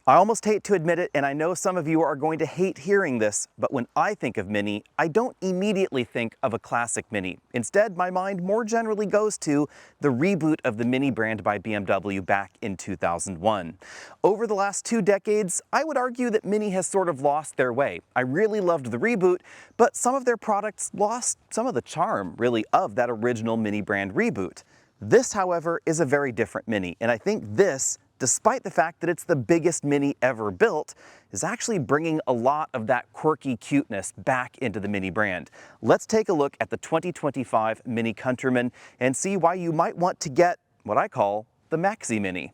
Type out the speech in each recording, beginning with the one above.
I almost hate to admit it, and I know some of you are going to hate hearing this, but when I think of Mini, I don't immediately think of a classic Mini. Instead, my mind more generally goes to the reboot of the Mini brand by BMW back in 2001. Over the last 2 decades, I would argue that Mini has sort of lost their way. I really loved the reboot, but some of their products lost some of the charm, really, of that original Mini brand reboot. This, however, is a very different Mini, and I think this, despite the fact that it's the biggest Mini ever built, is actually bringing a lot of that quirky cuteness back into the Mini brand. Let's take a look at the 2025 Mini Countryman and see why you might want to get what I call the Maxi Mini.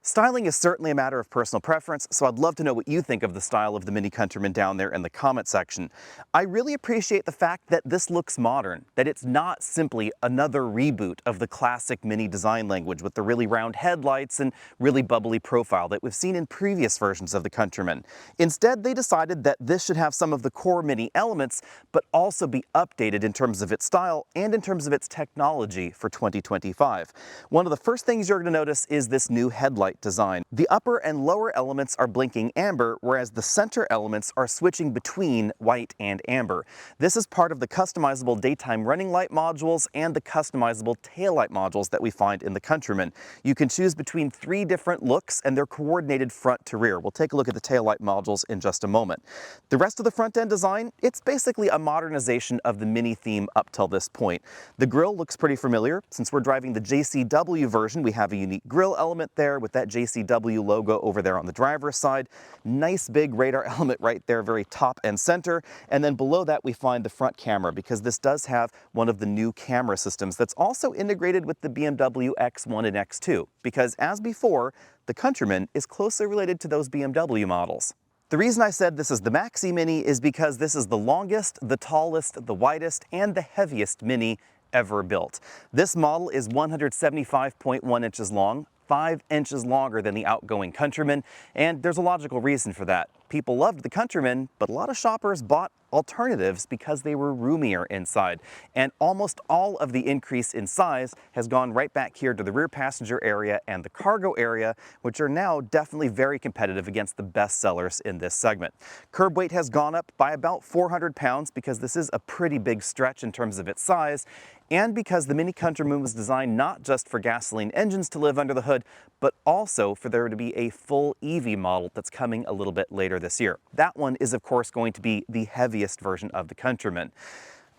Styling is certainly a matter of personal preference, so I'd love to know what you think of the style of the Mini Countryman down there in the comment section. I really appreciate the fact that this looks modern, that it's not simply another reboot of the classic Mini design language with the really round headlights and really bubbly profile that we've seen in previous versions of the Countryman. Instead, they decided that this should have some of the core Mini elements, but also be updated in terms of its style and in terms of its technology for 2025. One of the first things you're going to notice is this new headlight design. The upper and lower elements are blinking amber, whereas the center elements are switching between white and amber. This is part of the customizable daytime running light modules and the customizable taillight modules that we find in the Countryman. You can choose between 3 different looks and they're coordinated front to rear. We'll take a look at the taillight modules in just a moment. The rest of the front end design, it's basically a modernization of the Mini theme up till this point. The grille looks pretty familiar. Since we're driving the JCW version, we have a unique grille element there with that JCW logo over there on the driver's side. Nice big radar element right there, very top and center. And then below that we find the front camera, because this does have one of the new camera systems that's also integrated with the BMW X1 and X2, because as before, the Countryman is closely related to those BMW models. The reason I said this is the Maxi Mini is because this is the longest, the tallest, the widest, and the heaviest Mini ever built. This model is 175.1 inches long, 5 inches longer than the outgoing Countryman, and there's a logical reason for that. People loved the Countryman, but a lot of shoppers bought alternatives because they were roomier inside. And almost all of the increase in size has gone right back here to the rear passenger area and the cargo area, which are now definitely very competitive against the best sellers in this segment. Curb weight has gone up by about 400 pounds because this is a pretty big stretch in terms of its size, and because the Mini Countryman was designed not just for gasoline engines to live under the hood, but also for there to be a full EV model that's coming a little bit later this year. That one is of course going to be the heaviest version of the Countryman.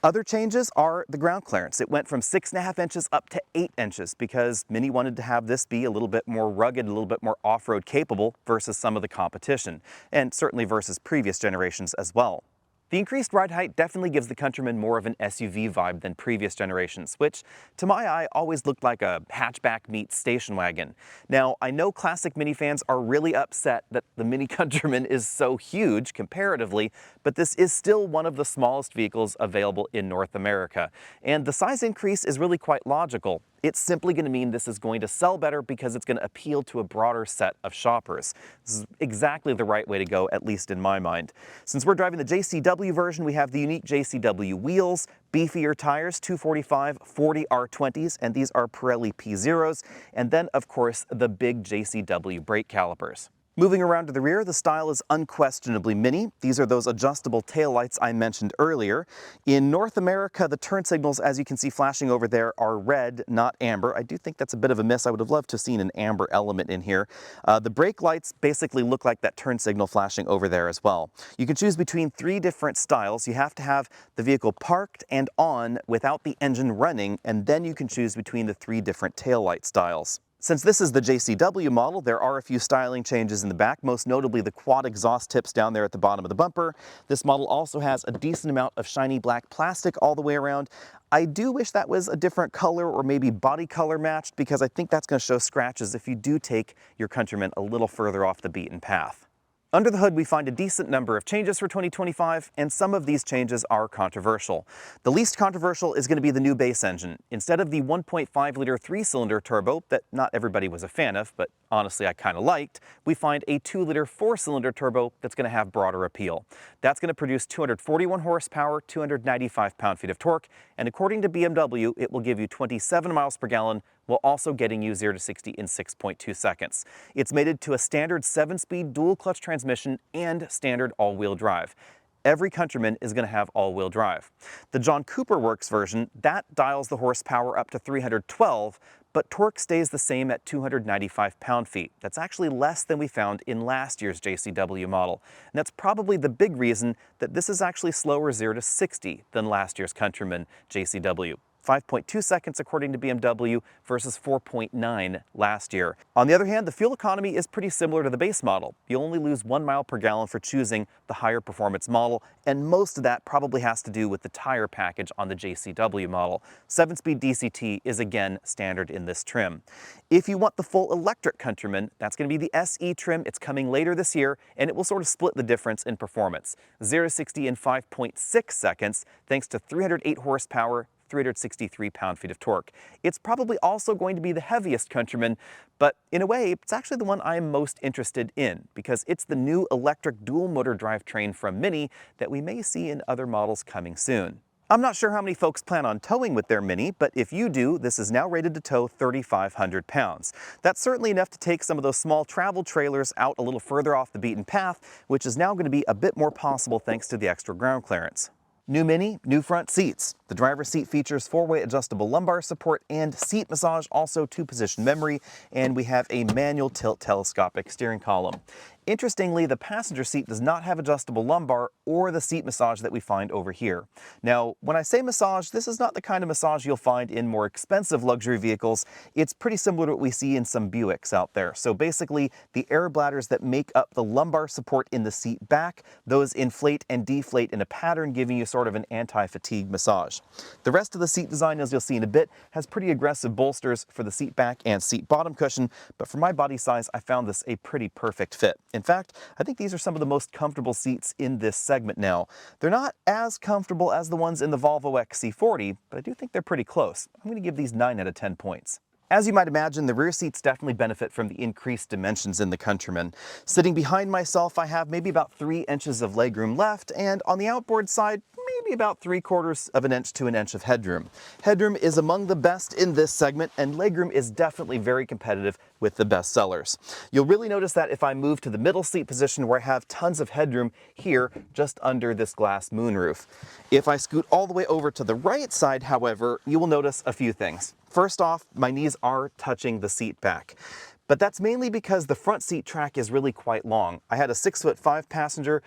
Other changes are the ground clearance. It went from 6.5 inches up to 8 inches because Mini wanted to have this be a little bit more rugged, a little bit more off-road capable versus some of the competition, and certainly versus previous generations as well. The increased ride height definitely gives the Countryman more of an SUV vibe than previous generations, which to my eye always looked like a hatchback meets station wagon. Now, I know classic Mini fans are really upset that the Mini Countryman is so huge comparatively, but this is still one of the smallest vehicles available in North America. And the size increase is really quite logical. It's simply going to mean this is going to sell better because it's going to appeal to a broader set of shoppers. This is exactly the right way to go, at least in my mind. Since we're driving the JCW version, we have the unique JCW wheels, beefier tires, 245/40 R20s, and these are Pirelli P0s, and then of course the big JCW brake calipers. Moving around to the rear, the style is unquestionably Mini. These are those adjustable taillights I mentioned earlier. In North America, the turn signals, as you can see flashing over there, are red, not amber. I do think that's a bit of a miss. I would have loved to have seen an amber element in here. The brake lights basically look like that turn signal flashing over there as well. You can choose between 3 different styles. You have to have the vehicle parked and on without the engine running, and then you can choose between the 3 different taillight styles. Since this is the JCW model, there are a few styling changes in the back, most notably the quad exhaust tips down there at the bottom of the bumper. This model also has a decent amount of shiny black plastic all the way around. I do wish that was a different color or maybe body color matched, because I think that's going to show scratches if you do take your Countryman a little further off the beaten path. Under the hood, we find a decent number of changes for 2025, and some of these changes are controversial. The least controversial is going to be the new base engine. Instead of the 1.5-liter 3-cylinder turbo that not everybody was a fan of, but honestly I kind of liked, we find a 2-liter 4-cylinder turbo that's going to have broader appeal. That's going to produce 241 horsepower, 295 pound-feet of torque, and according to BMW, it will give you 27 miles per gallon, while also getting you 0 to 60 in 6.2 seconds. It's mated to a standard 7-speed dual-clutch transmission and standard all-wheel drive. Every Countryman is going to have all-wheel drive. The John Cooper Works version, that dials the horsepower up to 312, but torque stays the same at 295 pound-feet. That's actually less than we found in last year's JCW model. And that's probably the big reason that this is actually slower 0 to 60 than last year's Countryman JCW. 5.2 seconds according to BMW versus 4.9 last year. On the other hand, the fuel economy is pretty similar to the base model. You only lose 1 mile per gallon for choosing the higher performance model, and most of that probably has to do with the tire package on the JCW model. 7-speed DCT is again standard in this trim. If you want the full electric Countryman, that's going to be the SE trim. It's coming later this year, and it will sort of split the difference in performance. 0 to 60 in 5.6 seconds, thanks to 308 horsepower, 363 pound-feet of torque. It's probably also going to be the heaviest Countryman, but in a way, it's actually the one I am most interested in because it's the new electric dual-motor drivetrain from Mini that we may see in other models coming soon. I'm not sure how many folks plan on towing with their Mini, but if you do, this is now rated to tow 3,500 pounds. That's certainly enough to take some of those small travel trailers out a little further off the beaten path, which is now going to be a bit more possible thanks to the extra ground clearance. New Mini, new front seats. The driver's seat features 4-way adjustable lumbar support and seat massage, also 2-position memory, and we have a manual tilt telescopic steering column. Interestingly, the passenger seat does not have adjustable lumbar or the seat massage that we find over here. Now, when I say massage, this is not the kind of massage you'll find in more expensive luxury vehicles. It's pretty similar to what we see in some Buicks out there. So basically, the air bladders that make up the lumbar support in the seat back, those inflate and deflate in a pattern, giving you sort of an anti-fatigue massage. The rest of the seat design, as you'll see in a bit, has pretty aggressive bolsters for the seat back and seat bottom cushion, but for my body size, I found this a pretty perfect fit. In fact, I think these are some of the most comfortable seats in this segment now. They're not as comfortable as the ones in the Volvo XC40, but I do think they're pretty close. I'm going to give these 9 out of 10 points. As you might imagine, the rear seats definitely benefit from the increased dimensions in the Countryman. Sitting behind myself, I have maybe about 3 inches of legroom left, and on the outboard side, maybe about 3/4 of an inch to an inch of headroom. Headroom is among the best in this segment, and legroom is definitely very competitive with the best sellers. You'll really notice that if I move to the middle seat position where I have tons of headroom here just under this glass moonroof. If I scoot all the way over to the right side, however, you will notice a few things. First off, my knees are touching the seat back. But that's mainly because the front seat track is really quite long. I had a 6'5" passenger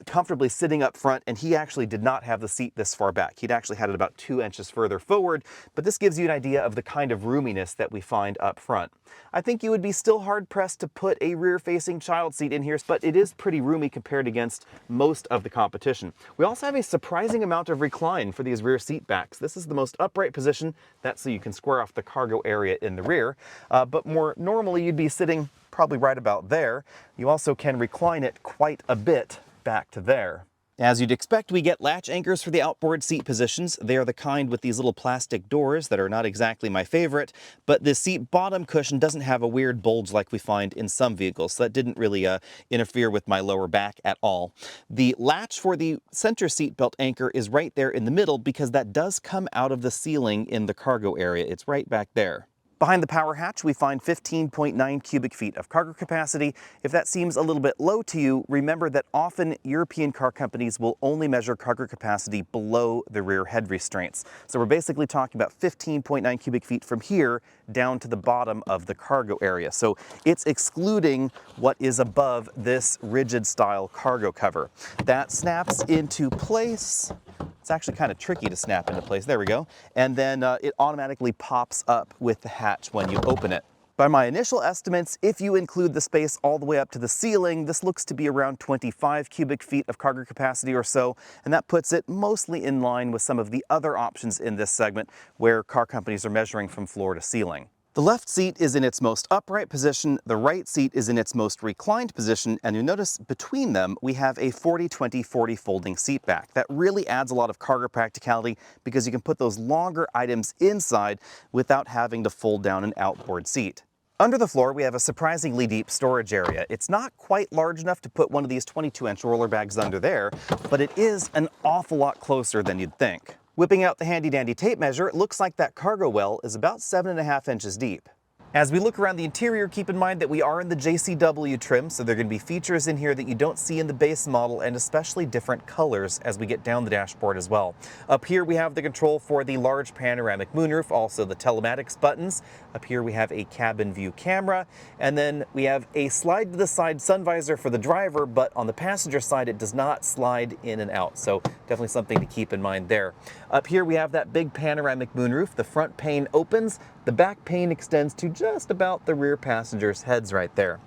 comfortably sitting up front, and he actually did not have the seat this far back. He'd actually had it about 2 inches further forward, but this gives you an idea of the kind of roominess that we find up front. I think you would be still hard-pressed to put a rear-facing child seat in here, but it is pretty roomy compared against most of the competition. We also have a surprising amount of recline for these rear seat backs. This is the most upright position. That's so you can square off the cargo area in the rear, but more normally you'd be sitting probably right about there. You also can recline it quite a bit back to there. As you'd expect, we get latch anchors for the outboard seat positions. They are the kind with these little plastic doors that are not exactly my favorite, but the seat bottom cushion doesn't have a weird bulge like we find in some vehicles, so that didn't really interfere with my lower back at all. The latch for the center seat belt anchor is right there in the middle because that does come out of the ceiling in the cargo area. It's right back there. Behind the power hatch, we find 15.9 cubic feet of cargo capacity. If that seems a little bit low to you, remember that often European car companies will only measure cargo capacity below the rear head restraints. So we're basically talking about 15.9 cubic feet from here down to the bottom of the cargo area. So it's excluding what is above this rigid style cargo cover. That snaps into place. It's actually kind of tricky to snap into place. There we go. And then it automatically pops up with the hatch when you open it. By my initial estimates, if you include the space all the way up to the ceiling, this looks to be around 25 cubic feet of cargo capacity or so, and that puts it mostly in line with some of the other options in this segment where car companies are measuring from floor to ceiling. The left seat is in its most upright position, the right seat is in its most reclined position, and you'll notice between them we have a 40-20-40 folding seat back. That really adds a lot of cargo practicality because you can put those longer items inside without having to fold down an outboard seat. Under the floor, we have a surprisingly deep storage area. It's not quite large enough to put one of these 22-inch roller bags under there, but it is an awful lot closer than you'd think. Whipping out the handy-dandy tape measure, it looks like that cargo well is about 7.5 inches deep. As we look around the interior, keep in mind that we are in the JCW trim, so there are going to be features in here that you don't see in the base model, and especially different colors as we get down the dashboard as well. Up here we have the control for the large panoramic moonroof, also the telematics buttons. Up here we have a cabin view camera, and then we have a slide to the side sun visor for the driver, but on the passenger side it does not slide in and out, so definitely something to keep in mind there. Up here we have that big panoramic moonroof. The front pane opens, the back pane extends to just about the rear passengers' heads right there.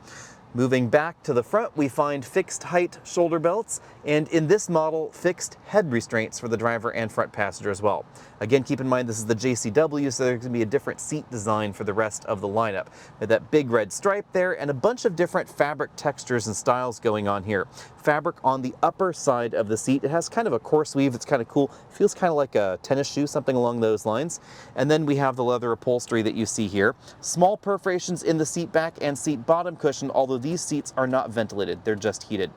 Moving back to the front, we find fixed height shoulder belts, and in this model, fixed head restraints for the driver and front passenger as well. Again, keep in mind this is the JCW, so there's going to be a different seat design for the rest of the lineup. With that big red stripe there, and a bunch of different fabric textures and styles going on here. Fabric on the upper side of the seat. It has kind of a coarse weave. It's kind of cool. Feels kind of like a tennis shoe, something along those lines. And then we have the leather upholstery that you see here. Small perforations in the seat back and seat bottom cushion, although these seats are not ventilated. They're just heated.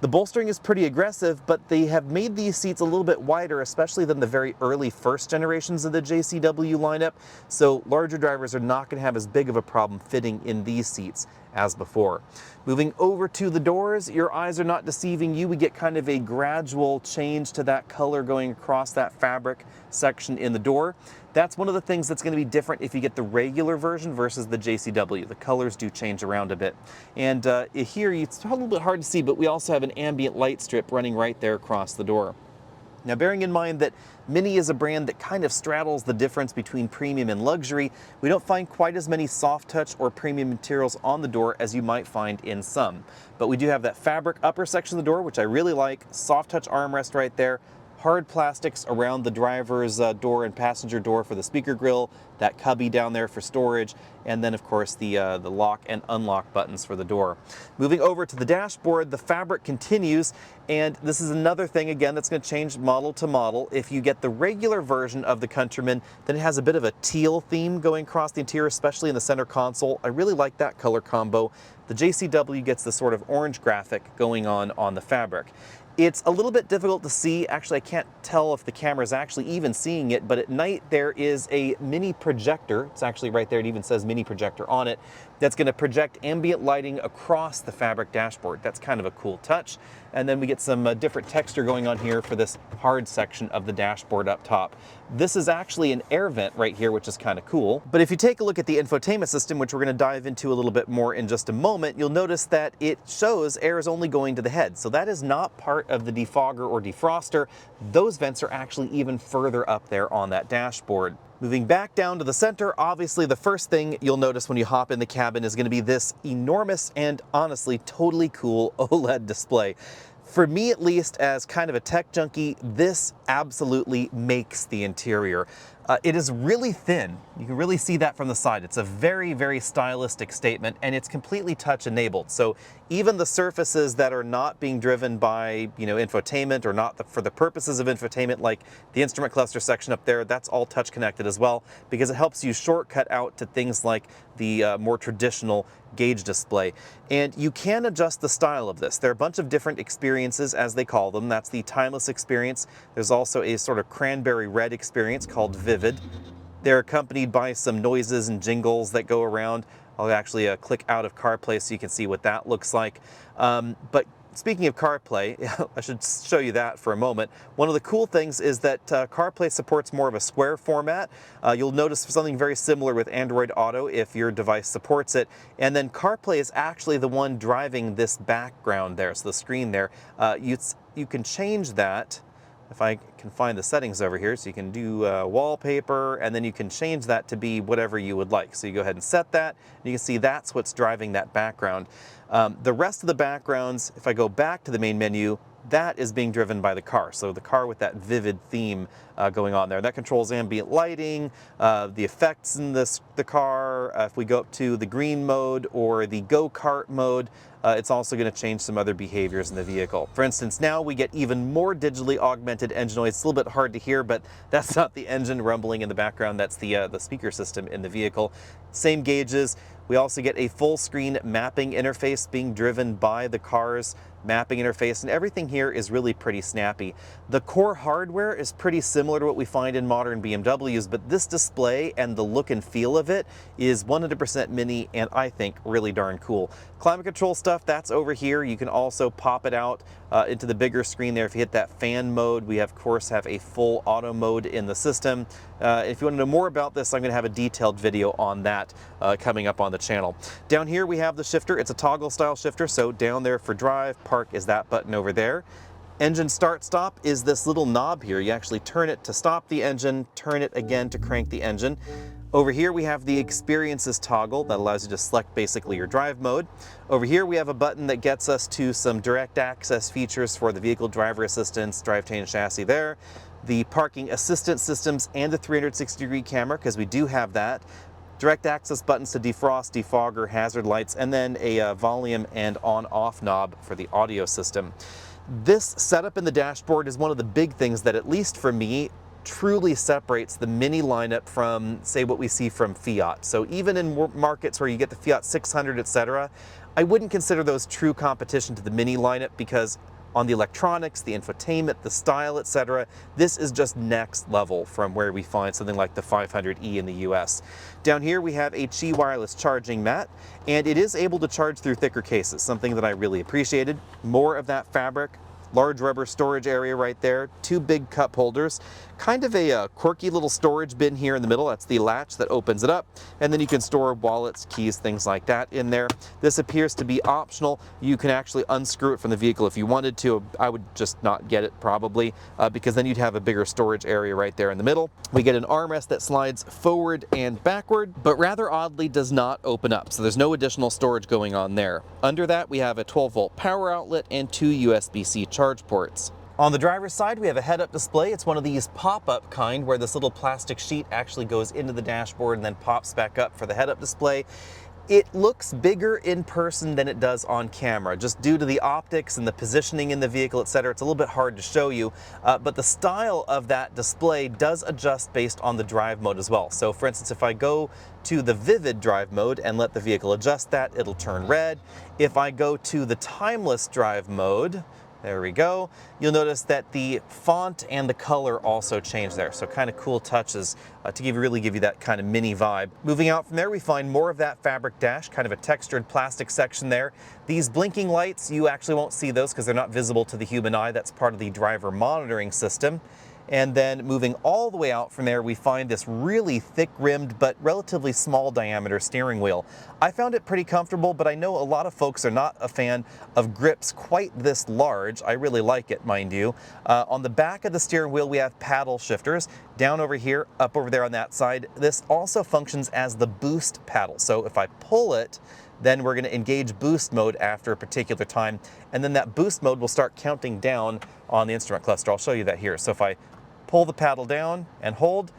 The bolstering is pretty aggressive, but they have made these seats a little bit wider, especially than the very early first generations of the JCW lineup, so larger drivers are not going to have as big of a problem fitting in these seats as before. Moving over to the doors, your eyes are not deceiving you. We get kind of a gradual change to that color going across that fabric section in the door. That's one of the things that's going to be different if you get the regular version versus the JCW. The colors do change around a bit. And here, it's a little bit hard to see, but we also have an ambient light strip running right there across the door. Now, bearing in mind that Mini is a brand that kind of straddles the difference between premium and luxury, we don't find quite as many soft touch or premium materials on the door as you might find in some. But we do have that fabric upper section of the door, which I really like, soft touch armrest right there, hard plastics around the driver's door and passenger door for the speaker grill, that cubby down there for storage, and then of course the lock and unlock buttons for the door. Moving over to the dashboard, the fabric continues, and this is another thing again that's going to change model to model. If you get the regular version of the Countryman, then it has a bit of a teal theme going across the interior, especially in the center console. I really like that color combo. The JCW gets the sort of orange graphic going on the fabric. It's a little bit difficult to see. Actually, I can't tell if the camera is actually even seeing it, but at night there is a mini projector. It's actually right there. It even says mini projector on it. That's going to project ambient lighting across the fabric dashboard. That's kind of a cool touch. And then we get some different texture going on here for this hard section of the dashboard up top. This is actually an air vent right here, which is kind of cool. But if you take a look at the infotainment system, which we're going to dive into a little bit more in just a moment, you'll notice that it shows air is only going to the head. So that is not part of the defogger or defroster. Those vents are actually even further up there on that dashboard. Moving back down to the center, obviously the first thing you'll notice when you hop in the cabin is going to be this enormous and honestly totally cool OLED display. For me, at least, as kind of a tech junkie, this absolutely makes the interior. It is really thin. You can really see that from the side. It's a very, very stylistic statement, and it's completely touch enabled. So even the surfaces that are not being driven by, infotainment or not for the purposes of infotainment, like the instrument cluster section up there, that's all touch connected as well, because it helps you shortcut out to things like the more traditional gauge display. And you can adjust the style of this. There are a bunch of different experiences, as they call them. That's the timeless experience. There's also a sort of cranberry red experience called Vivid. They're accompanied by some noises and jingles that go around. I'll actually click out of CarPlay so you can see what that looks like. But speaking of CarPlay, I should show you that for a moment. One of the cool things is that CarPlay supports more of a square format. You'll notice something very similar with Android Auto if your device supports it. And then CarPlay is actually the one driving this background there, so the screen there. You can change that. If I can find the settings over here, so you can do wallpaper, and then you can change that to be whatever you would like. So you go ahead and set that, and you can see that's what's driving that background. The rest of the backgrounds, if I go back to the main menu, that is being driven by the car. So the car with that vivid theme going on there. That controls ambient lighting, the effects in the car. If we go up to the green mode or the go-kart mode, it's also going to change some other behaviors in the vehicle. For instance, now we get even more digitally augmented engine noise. It's a little bit hard to hear, but that's not the engine rumbling in the background. That's the speaker system in the vehicle. Same gauges. We also get a full screen mapping interface being driven by the car's mapping interface, and everything here is really pretty snappy. The core hardware is pretty similar to what we find in modern BMWs, but this display and the look and feel of it is 100% Mini, and I think really darn cool. Climate control stuff, that's over here. You can also pop it out into the bigger screen there. If you hit that fan mode, we of course have a full auto mode in the system. If you want to know more about this, I'm going to have a detailed video on that coming up on the channel. Down here we have the shifter. It's a toggle style shifter, so down there for drive, park is that button over there. Engine start stop is this little knob here. You actually turn it to stop the engine, turn it again to crank the engine. Over here we have the experiences toggle that allows you to select basically your drive mode. Over here we have a button that gets us to some direct access features for the vehicle driver assistance, drivetrain chassis there, the parking assistance systems and the 360-degree camera, because we do have that. Direct access buttons to defrost, defogger, hazard lights, and then a volume and on-off knob for the audio system. This setup in the dashboard is one of the big things that, at least for me, truly separates the Mini lineup from, say, what we see from Fiat. So even in markets where you get the Fiat 600, etc., I wouldn't consider those true competition to the Mini lineup, because on the electronics, the infotainment, the style, etc., this is just next level from where we find something like the 500e in the US. Down here we have a Qi wireless charging mat, and it is able to charge through thicker cases, something that I really appreciated. More of that fabric, large rubber storage area right there, two big cup holders, kind of a quirky little storage bin here in the middle. That's the latch that opens it up, and then you can store wallets, keys, things like that in there. This appears to be optional. You can actually unscrew it from the vehicle if you wanted to. I would just not get it probably, because then you'd have a bigger storage area right there in the middle. We get an armrest that slides forward and backward, but rather oddly does not open up, so there's no additional storage going on there. Under that we have a 12-volt power outlet and two USB-C charge ports. On the driver's side, we have a head-up display. It's one of these pop-up kind where this little plastic sheet actually goes into the dashboard and then pops back up for the head-up display. It looks bigger in person than it does on camera, just due to the optics and the positioning in the vehicle, etc. It's a little bit hard to show you, but the style of that display does adjust based on the drive mode as well. So for instance, if I go to the vivid drive mode and let the vehicle adjust that, it'll turn red. If I go to the timeless drive mode, there we go, you'll notice that the font and the color also change there. So kind of cool touches to really give you that kind of Mini vibe. Moving out from there, we find more of that fabric dash, kind of a textured plastic section there. These blinking lights, you actually won't see those because they're not visible to the human eye. That's part of the driver monitoring system. And then moving all the way out from there, we find this really thick-rimmed but relatively small diameter steering wheel. I found it pretty comfortable, but I know a lot of folks are not a fan of grips quite this large. I really like it, mind you. On the back of the steering wheel, we have paddle shifters. Down over here, up over there on that side, this also functions as the boost paddle. So if I pull it, then we're going to engage boost mode after a particular time, and then that boost mode will start counting down on the instrument cluster. I'll show you that here. So if I pull the paddle down and hold,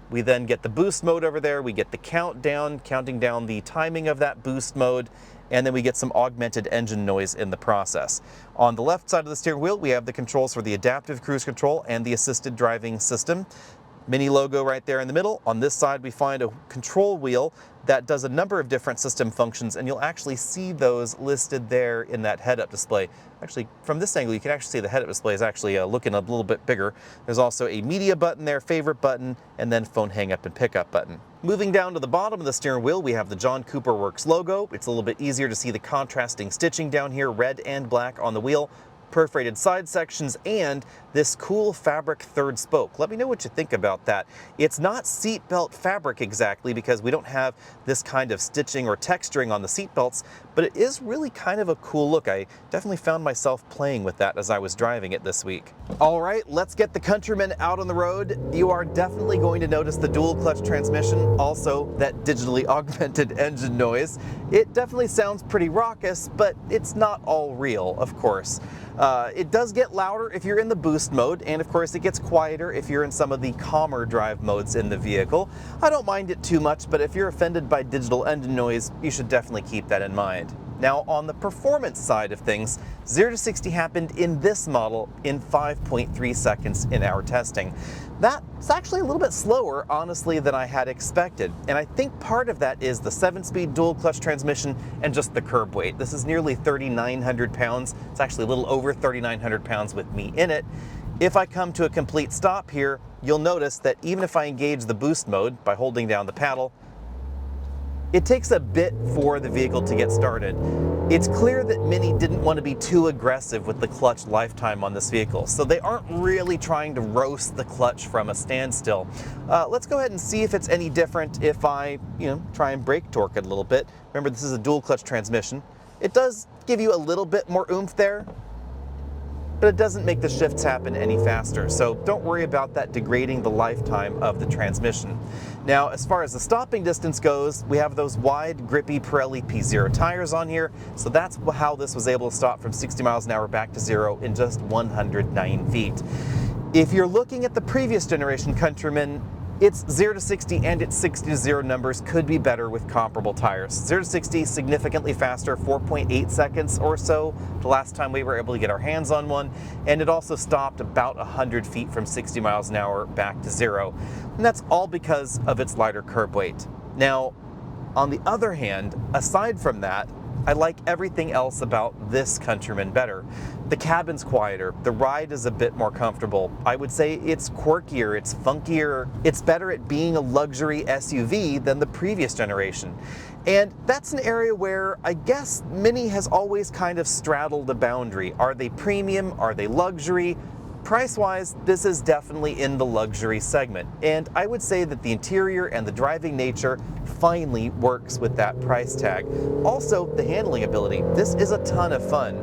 we then get the boost mode over there, we get the countdown, counting down the timing of that boost mode, and then we get some augmented engine noise in the process. On the left side of the steering wheel, we have the controls for the adaptive cruise control and the assisted driving system. Mini logo right there in the middle. On this side, we find a control wheel that does a number of different system functions, and you'll actually see those listed there in that head-up display. Actually, from this angle, you can actually see the head-up display is actually looking a little bit bigger. There's also a media button there, favorite button, and then phone hang-up and pickup button. Moving down to the bottom of the steering wheel, we have the John Cooper Works logo. It's a little bit easier to see the contrasting stitching down here, red and black on the wheel, perforated side sections, and this cool fabric third spoke. Let me know what you think about that. It's not seatbelt fabric exactly, because we don't have this kind of stitching or texturing on the seatbelts, but it is really kind of a cool look. I definitely found myself playing with that as I was driving it this week. All right, let's get the Countryman out on the road. You are definitely going to notice the dual clutch transmission, also that digitally augmented engine noise. It definitely sounds pretty raucous, but it's not all real, of course. It does get louder if you're in the boost mode, and of course it gets quieter if you're in some of the calmer drive modes in the vehicle. I don't mind it too much, but if you're offended by digital engine noise, you should definitely keep that in mind. Now, on the performance side of things, 0 to 60 happened in this model in 5.3 seconds in our testing. That's actually a little bit slower, honestly, than I had expected. And I think part of that is the 7-speed dual clutch transmission and just the curb weight. This is nearly 3,900 pounds. It's actually a little over 3,900 pounds with me in it. If I come to a complete stop here, you'll notice that even if I engage the boost mode by holding down the paddle, it takes a bit for the vehicle to get started. It's clear that Mini didn't want to be too aggressive with the clutch lifetime on this vehicle, so they aren't really trying to roast the clutch from a standstill. Let's go ahead and see if it's any different if I, try and brake torque it a little bit. Remember, this is a dual clutch transmission. It does give you a little bit more oomph there, but it doesn't make the shifts happen any faster, so don't worry about that degrading the lifetime of the transmission. Now, as far as the stopping distance goes, we have those wide, grippy Pirelli P0 tires on here, so that's how this was able to stop from 60 miles an hour back to 0 in just 109 feet. If you're looking at the previous generation Countryman, its 0 to 60 and its 60 to 0 numbers could be better with comparable tires. 0 to 60 significantly faster, 4.8 seconds or so the last time we were able to get our hands on one, and it also stopped about 100 feet from 60 miles an hour back to 0. And that's all because of its lighter curb weight. Now, on the other hand, aside from that, I like everything else about this Countryman better. The cabin's quieter, the ride is a bit more comfortable. I would say it's quirkier, it's funkier, it's better at being a luxury SUV than the previous generation. And that's an area where I guess Mini has always kind of straddled the boundary. Are they premium? Are they luxury? Price-wise, this is definitely in the luxury segment, and I would say that the interior and the driving nature finally works with that price tag. Also, the handling ability. This is a ton of fun.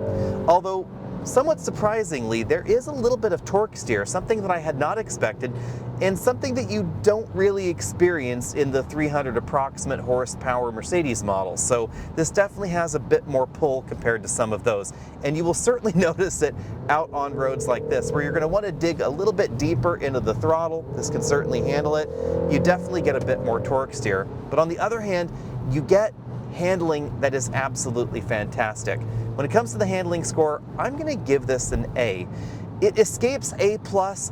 Although, somewhat surprisingly, there is a little bit of torque steer, something that I had not expected, and something that you don't really experience in the 300 approximate horsepower Mercedes models. So this definitely has a bit more pull compared to some of those. And you will certainly notice it out on roads like this, where you're going to want to dig a little bit deeper into the throttle. This can certainly handle it. You definitely get a bit more torque steer. But on the other hand, you get handling that is absolutely fantastic. When it comes to the handling score, I'm going to give this an A. It escapes A+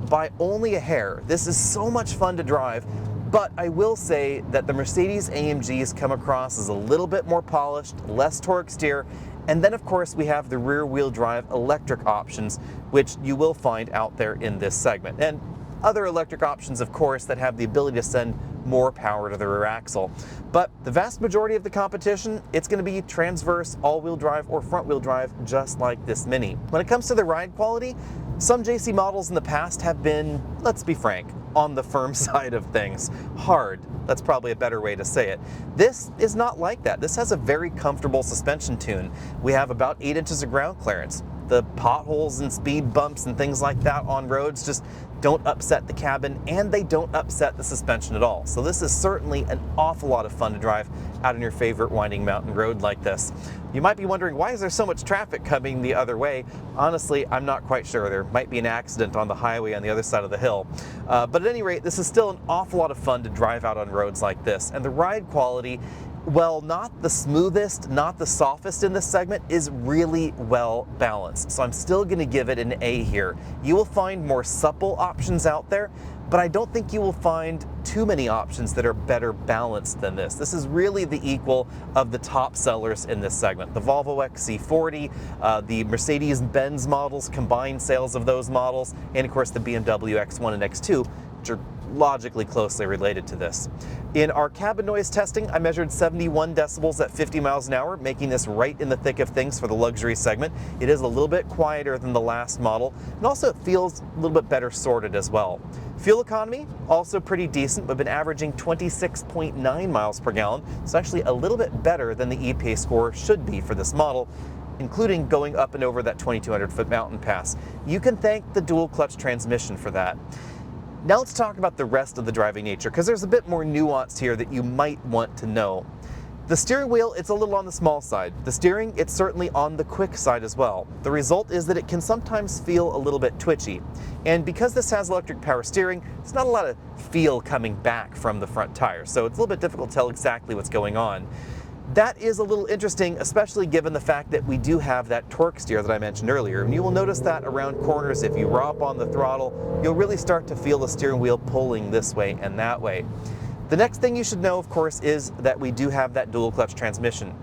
by only a hair. This is so much fun to drive, but I will say that the Mercedes AMGs come across as a little bit more polished, less torque steer, and then of course we have the rear-wheel drive electric options, which you will find out there in this segment. And other electric options, of course, that have the ability to send more power to the rear axle. But the vast majority of the competition, it's going to be transverse, all-wheel drive, or front-wheel drive, just like this Mini. When it comes to the ride quality, some JC models in the past have been, let's be frank, on the firm side of things. Hard. That's probably a better way to say it. This is not like that. This has a very comfortable suspension tune. We have about 8 inches of ground clearance. The potholes and speed bumps and things like that on roads just don't upset the cabin, and they don't upset the suspension at all. So this is certainly an awful lot of fun to drive out on your favorite winding mountain road like this. You might be wondering, why is there so much traffic coming the other way? Honestly, I'm not quite sure. There might be an accident on the highway on the other side of the hill. But at any rate, this is still an awful lot of fun to drive out on roads like this. And the ride quality, well, not the smoothest, not the softest in this segment, is really well balanced. So I'm still going to give it an A here. You will find more supple options out there, but I don't think you will find too many options that are better balanced than this. This is really the equal of the top sellers in this segment. The Volvo XC40, the Mercedes-Benz models, combined sales of those models, and of course the BMW X1 and X2, which are logically closely related to this. In our cabin noise testing, I measured 71 decibels at 50 miles an hour, making this right in the thick of things for the luxury segment. It is a little bit quieter than the last model, and also it feels a little bit better sorted as well. Fuel economy, also pretty decent. We've been averaging 26.9 miles per gallon. It's actually a little bit better than the EPA score should be for this model, including going up and over that 2,200-foot mountain pass. You can thank the dual clutch transmission for that. Now let's talk about the rest of the driving nature, because there's a bit more nuance here that you might want to know. The steering wheel, it's a little on the small side. The steering, it's certainly on the quick side as well. The result is that it can sometimes feel a little bit twitchy. And because this has electric power steering, there's not a lot of feel coming back from the front tires, so it's a little bit difficult to tell exactly what's going on. That is a little interesting, especially given the fact that we do have that torque steer that I mentioned earlier. And you will notice that around corners, if you raw up on the throttle, you'll really start to feel the steering wheel pulling this way and that way. The next thing you should know, of course, is that we do have that dual clutch transmission.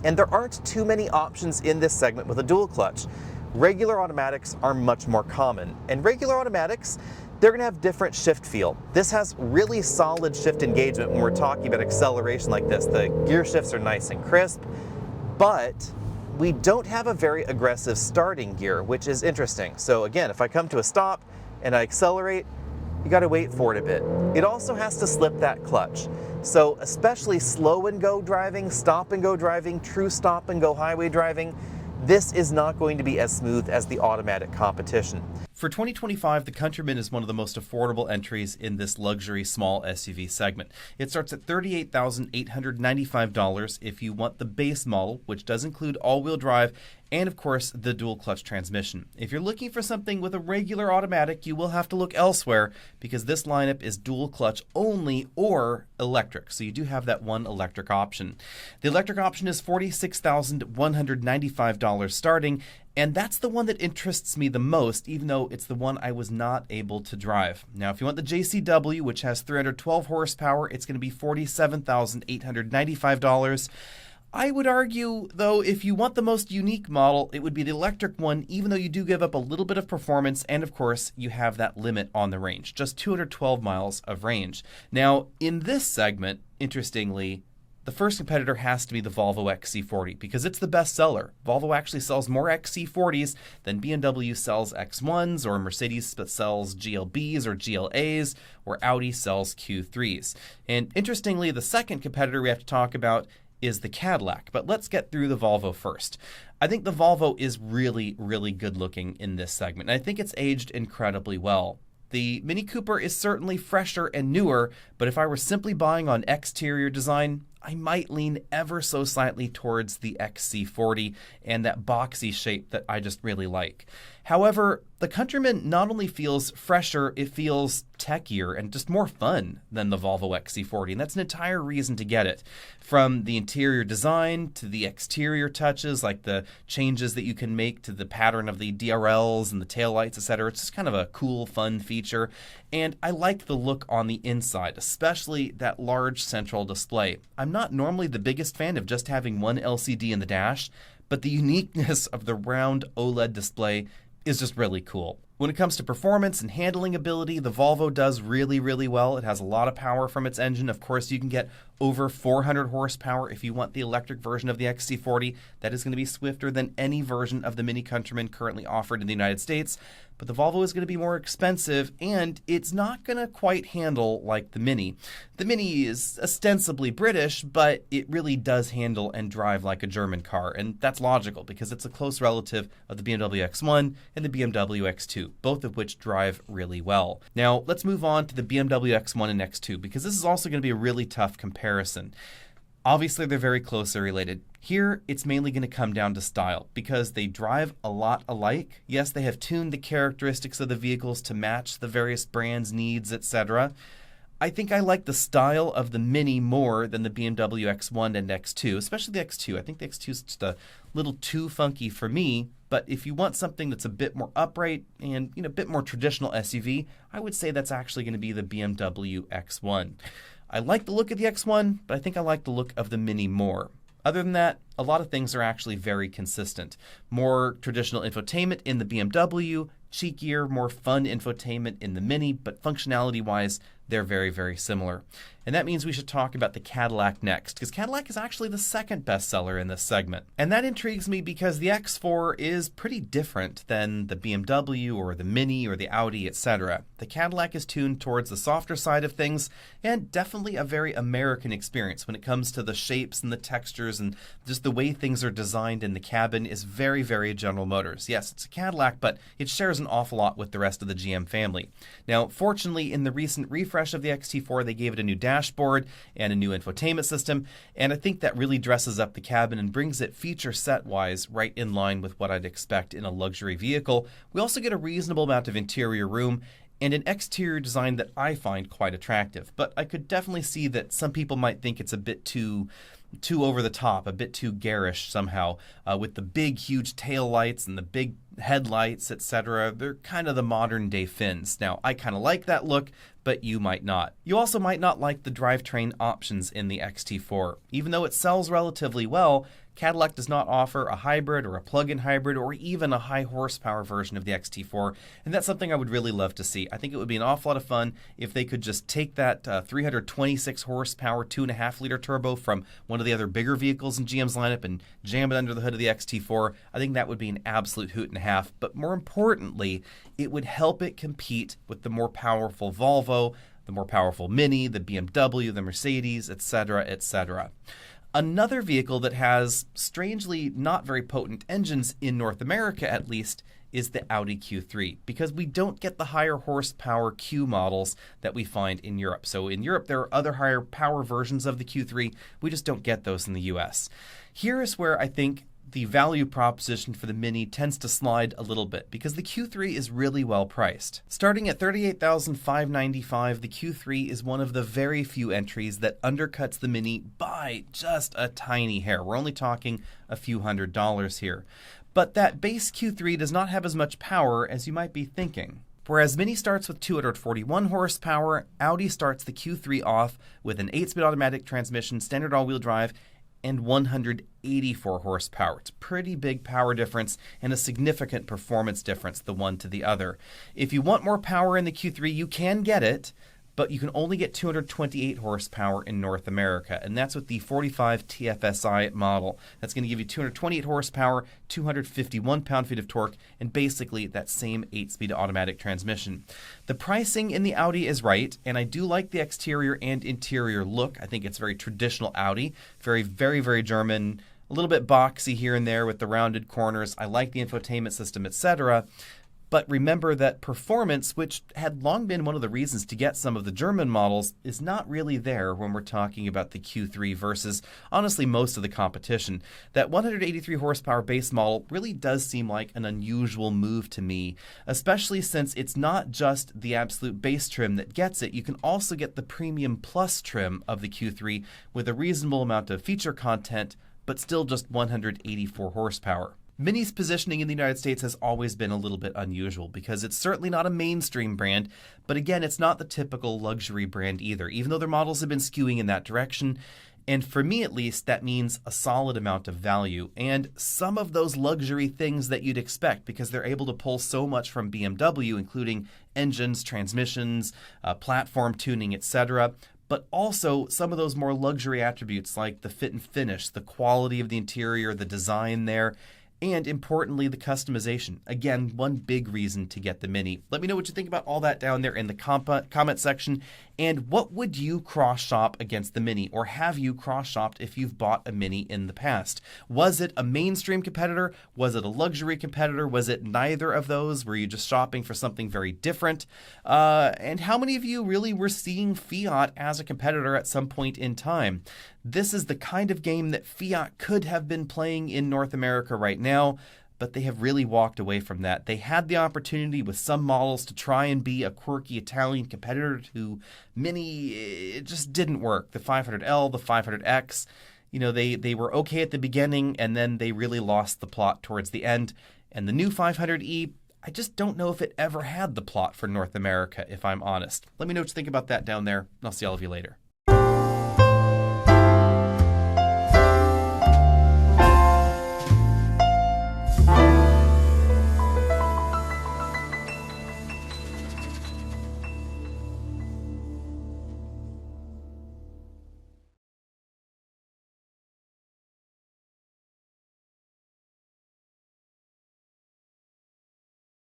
And there aren't too many options in this segment with a dual clutch. Regular automatics are much more common. And regular automatics, they're gonna have different shift feel. This has really solid shift engagement when we're talking about acceleration like this. The gear shifts are nice and crisp, but we don't have a very aggressive starting gear, which is interesting. So again, if I come to a stop and I accelerate, you gotta wait for it a bit. It also has to slip that clutch. So especially slow and go driving, stop and go driving, true stop and go highway driving, this is not going to be as smooth as the automatic competition. For 2025, the Countryman is one of the most affordable entries in this luxury small SUV segment. It starts at $38,895 if you want the base model, which does include all-wheel drive and, of course, the dual-clutch transmission. If you're looking for something with a regular automatic, you will have to look elsewhere because this lineup is dual-clutch only or electric, so you do have that one electric option. The electric option is $46,195 starting, and that's the one that interests me the most, even though it's the one I was not able to drive. Now, if you want the JCW, which has 312 horsepower, it's going to be $47,895. I would argue, though, if you want the most unique model, it would be the electric one, even though you do give up a little bit of performance, and of course, you have that limit on the range, just 212 miles of range. Now, in this segment, interestingly, the first competitor has to be the Volvo XC40 because it's the best seller. Volvo actually sells more XC40s than BMW sells X1s, or Mercedes sells GLBs or GLAs, or Audi sells Q3s. And interestingly, the second competitor we have to talk about is the Cadillac. But let's get through the Volvo first. I think the Volvo is really, really good looking in this segment. And I think it's aged incredibly well. The Mini Cooper is certainly fresher and newer, but if I were simply buying on exterior design, I might lean ever so slightly towards the XC40 and that boxy shape that I just really like. However, the Countryman not only feels fresher, it feels techier and just more fun than the Volvo XC40, and that's an entire reason to get it. From the interior design to the exterior touches, like the changes that you can make to the pattern of the DRLs and the taillights, etc. It's just kind of a cool, fun feature. And I like the look on the inside, especially that large central display. I'm not normally the biggest fan of just having one LCD in the dash, but the uniqueness of the round OLED display is just really cool. When it comes to performance and handling ability, the Volvo does really, really well. It has a lot of power from its engine. Of course, you can get over 400 horsepower if you want the electric version of the XC40. That is going to be swifter than any version of the Mini Countryman currently offered in the United States. But the Volvo is going to be more expensive, and it's not going to quite handle like the Mini. The Mini is ostensibly British, but it really does handle and drive like a German car, and that's logical because it's a close relative of the BMW X1 and the BMW X2, both of which drive really well. Now, let's move on to the BMW X1 and X2, because this is also going to be a really tough comparison. Obviously, they're very closely related. Here, it's mainly going to come down to style, because they drive a lot alike. Yes, they have tuned the characteristics of the vehicles to match the various brands' needs, etc. I think I like the style of the Mini more than the BMW X1 and X2, especially the X2. I think the X2 is just a little too funky for me, but if you want something that's a bit more upright and a bit more traditional SUV, I would say that's actually going to be the BMW X1. I like the look of the X1, but I think I like the look of the Mini more. Other than that, a lot of things are actually very consistent. More traditional infotainment in the BMW, cheekier, more fun infotainment in the Mini, but functionality-wise, they're very, very similar. And that means we should talk about the Cadillac next, because Cadillac is actually the second bestseller in this segment. And that intrigues me because the X4 is pretty different than the BMW or the Mini or the Audi, etc. The Cadillac is tuned towards the softer side of things, and definitely a very American experience when it comes to the shapes and the textures, and just the way things are designed in the cabin is very, very General Motors. Yes, it's a Cadillac, but it shares shares an awful lot with the rest of the GM family. Now, fortunately, in the recent refresh of the XT4, they gave it a new dashboard and a new infotainment system, and I think that really dresses up the cabin and brings it feature set-wise right in line with what I'd expect in a luxury vehicle. We also get a reasonable amount of interior room and an exterior design that I find quite attractive. But I could definitely see that some people might think it's a bit too over the top, a bit too garish somehow, with the big, huge tail lights and the big headlights, etc. They're kind of the modern day fins. Now, I kind of like that look, but you might not. You also might not like the drivetrain options in the XT4. Even though it sells relatively well, Cadillac does not offer a hybrid or a plug-in hybrid or even a high horsepower version of the XT4, and that's something I would really love to see. I think it would be an awful lot of fun if they could just take that 326 horsepower 2.5 liter turbo from one of the other bigger vehicles in GM's lineup and jam it under the hood of the XT4. I think that would be an absolute hoot and a half, but more importantly, it would help it compete with the more powerful Volvo, the more powerful Mini, the BMW, the Mercedes, etc., etc. Another vehicle that has strangely not very potent engines in North America, at least, is the Audi Q3, because we don't get the higher horsepower Q models that we find in Europe. So in Europe, there are other higher power versions of the Q3. We just don't get those in the US. Here is where I think the value proposition for the Mini tends to slide a little bit, because the Q3 is really well priced. Starting at $38,595, the Q3 is one of the very few entries that undercuts the Mini by just a tiny hair. We're only talking a few $100s here. But that base Q3 does not have as much power as you might be thinking. Whereas Mini starts with 241 horsepower, Audi starts the Q3 off with an 8-speed automatic transmission, standard all-wheel drive, and 184 horsepower. It's a pretty big power difference and a significant performance difference, the one to the other. If you want more power in the Q3, you can get it, but you can only get 228 horsepower in North America, and that's with the 45 TFSI model. That's going to give you 228 horsepower, 251 pound-feet of torque, and basically that same 8-speed automatic transmission. The pricing in the Audi is right, and I do like the exterior and interior look. I think it's very traditional Audi, very, very, very German, a little bit boxy here and there with the rounded corners. I like the infotainment system, etc. But remember that performance, which had long been one of the reasons to get some of the German models, is not really there when we're talking about the Q3 versus, honestly, most of the competition. That 183 horsepower base model really does seem like an unusual move to me, especially since it's not just the absolute base trim that gets it. You can also get the Premium Plus trim of the Q3 with a reasonable amount of feature content, but still just 184 horsepower. Mini's positioning in the United States has always been a little bit unusual because it's certainly not a mainstream brand, but again, it's not the typical luxury brand either, even though their models have been skewing in that direction. And for me, at least, that means a solid amount of value and some of those luxury things that you'd expect because they're able to pull so much from BMW, including engines, transmissions, platform tuning, etc., but also some of those more luxury attributes like the fit and finish, the quality of the interior, the design there, and importantly, the customization. Again, one big reason to get the Mini. Let me know what you think about all that down there in the comment section. And what would you cross-shop against the Mini? Or have you cross-shopped if you've bought a Mini in the past? Was it a mainstream competitor? Was it a luxury competitor? Was it neither of those? Were you just shopping for something very different? And how many of you really were seeing Fiat as a competitor at some point in time? This is the kind of game that Fiat could have been playing in North America right now, but they have really walked away from that. They had the opportunity with some models to try and be a quirky Italian competitor to Mini. It just didn't work. The 500L, the 500X, they were okay at the beginning, and then they really lost the plot towards the end. And the new 500E, I just don't know if it ever had the plot for North America, if I'm honest. Let me know what you think about that down there, and I'll see all of you later.